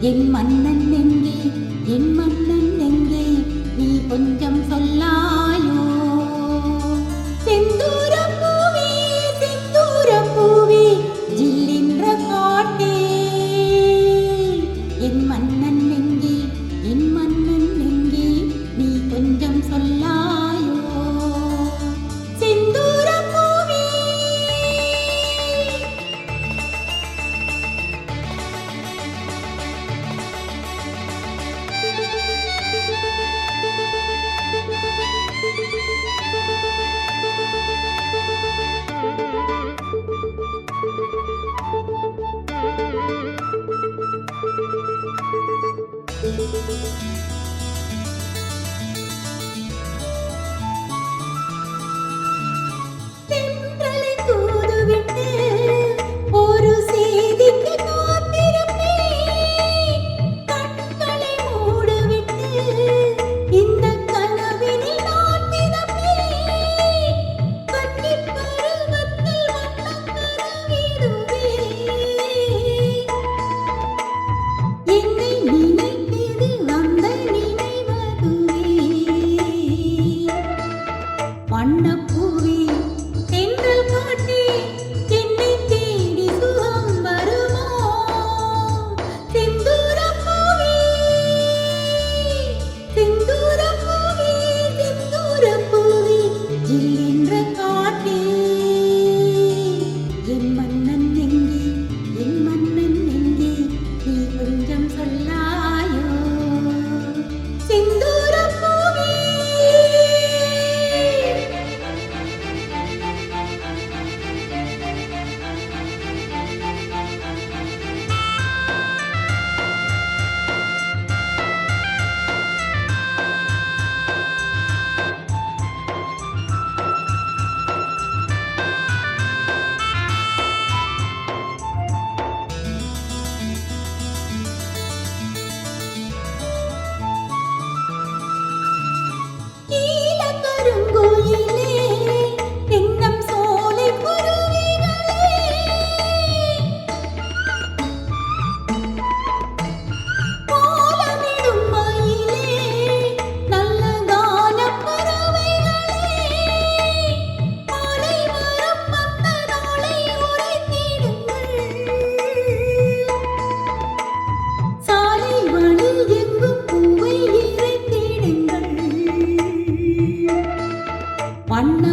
என் மன்னன் எங்கே, என் மன்னன் எங்கே, நீ கொஞ்சம் சொல்லாயோ? செந்தூரப் பூவே, செந்தூரப் பூவே, ஜில்லென்ற காட்டே. என் மன்னன் எங்கே, என் மன்னன் எங்கே, நீ கொஞ்சம் சொல்லாயோ? செந்தூரப் பூவே. தென்றலை தூதுவிட்டு ஒரு செய்திக்கு காத்திருப்பேன். கண்களை மூடிவிட்டு இந்த கனவினில் நான் மிதப்பேன். கன்னிப் பருவத்தில் வண்ணக்கனவிடுவேன். என்னை நினைத்தது அந்த நினைவதுவே. வண்ணப்பூவே, தென்றல் காற்றே, என்னை தேடி சுகம் வருமோ? செந்தூரப் பூவே, செந்தூரப் பூவே, செந்தூரப் பூவே, ஜில்லென்ற காற்றே. என் மன்னன் எங்கே, என் மன்னன் எங்கே, நீ கொஞ்சம் சொல்லாயோ? செந்தூரப் பூவே. நீலக்கருங்கோயிலே, தென்னம் சோலை குருவிகளே, கோலமிடும் மயிலே, நல்ல கானப் பறவைகளே, மாலை வரும் வந்த நாளை உரைத்திடுங்கள். சாலை வழி எங்கும் பூவை இறைத்திடுங்கள். வண்ண